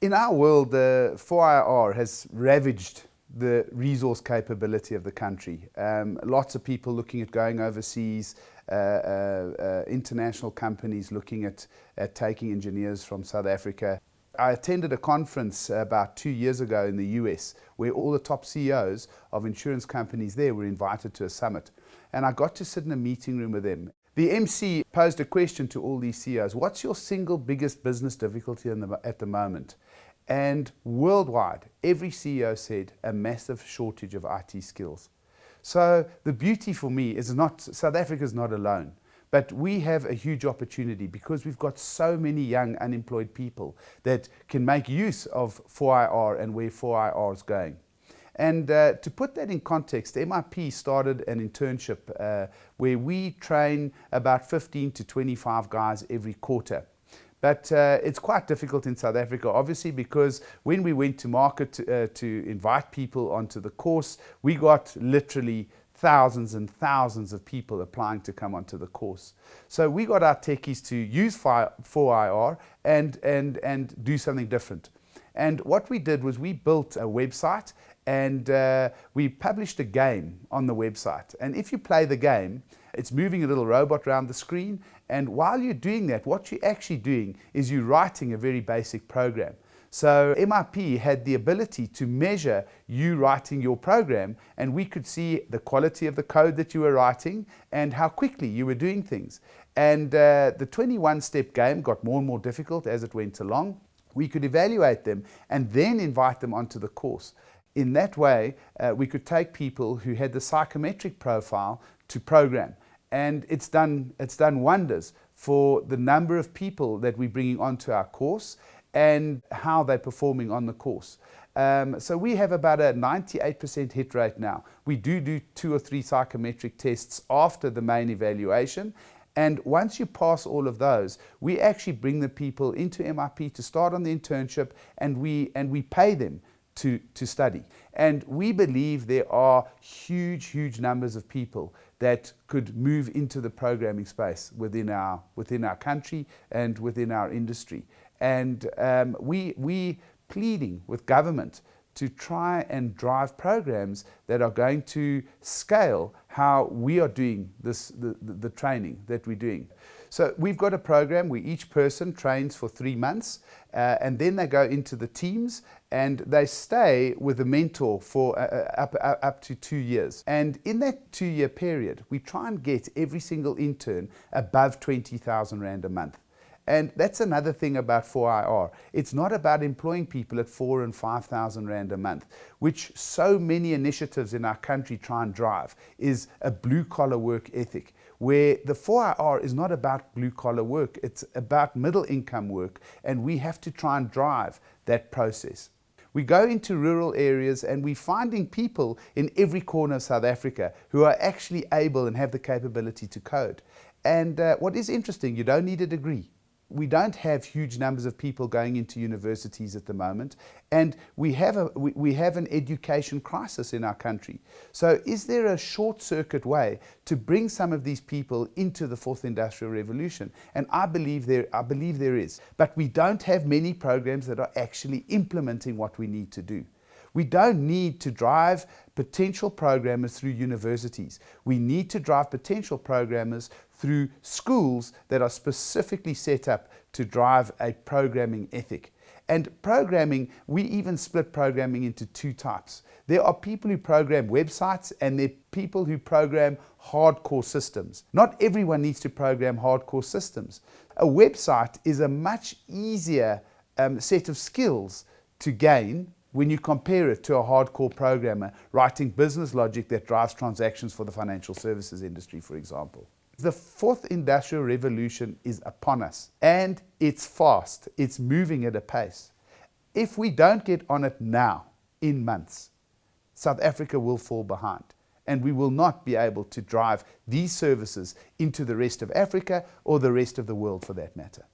In our world, the 4IR has ravaged the resource capability of the country. Lots of people looking at going overseas, international companies looking at taking engineers from South Africa. I attended a conference about 2 years ago in the US where all the top CEOs of insurance companies there were invited to a summit. And I got to sit in a meeting room with them. The MC posed a question to all these CEOs: what's your single biggest business difficulty at the moment? And worldwide, every CEO said a massive shortage of IT skills. So the beauty for me is South Africa is not alone, but we have a huge opportunity because we've got so many young unemployed people that can make use of 4IR and where 4IR is going. And to put that in context, MIP started an internship where we train about 15 to 25 guys every quarter. But it's quite difficult in South Africa, obviously, because when we went to market to invite people onto the course, we got literally thousands and thousands of people applying to come onto the course. So we got our techies to use 4IR and do something different. And what we did was we built a website and we published a game on the website. And if you play the game, it's moving a little robot around the screen. And while you're doing that, what you're actually doing is you're writing a very basic program. So MIP had the ability to measure you writing your program, and we could see the quality of the code that you were writing and how quickly you were doing things. And the 21-step game got more and more difficult as it went along. We could evaluate them and then invite them onto the course. In that way, we could take people who had the psychometric profile to program. And it's done wonders for the number of people that we're bringing onto our course and how they're performing on the course. So we have about a 98% hit rate now. We do 2 or 3 psychometric tests after the main evaluation. And once you pass all of those, we actually bring the people into MIP to start on the internship, and we pay them to study. And we believe there are huge numbers of people that could move into the programming space within our country and within our industry. And we pleading with government to try and drive programs that are going to scale how we are doing the training that we're doing. So we've got a program where each person trains for 3 months and then they go into the teams and they stay with a mentor for up to 2 years. And in that 2-year period, we try and get every single intern above 20,000 Rand a month. And that's another thing about 4IR. It's not about employing people at 4,000 and 5,000 Rand a month, which so many initiatives in our country try and drive, is a blue-collar work ethic, where the 4IR is not about blue-collar work, it's about middle-income work, and we have to try and drive that process. We go into rural areas and we're finding people in every corner of South Africa who are actually able and have the capability to code. And what is interesting, you don't need a degree. We don't have huge numbers of people going into universities at the moment, and we have an education crisis in our country. So is there a short-circuit way to bring some of these people into the 4th Industrial Revolution? And I believe there is. But we don't have many programs that are actually implementing what we need to do. We don't need to drive potential programmers through universities. We need to drive potential programmers through schools that are specifically set up to drive a programming ethic. And programming, we even split programming into 2 types. There are people who program websites and there are people who program hardcore systems. Not everyone needs to program hardcore systems. A website is a much easier set of skills to gain when you compare it to a hardcore programmer writing business logic that drives transactions for the financial services industry, for example. The 4th Industrial Revolution is upon us, and it's fast. It's moving at a pace. If we don't get on it now, in months, South Africa will fall behind, and we will not be able to drive these services into the rest of Africa or the rest of the world for that matter.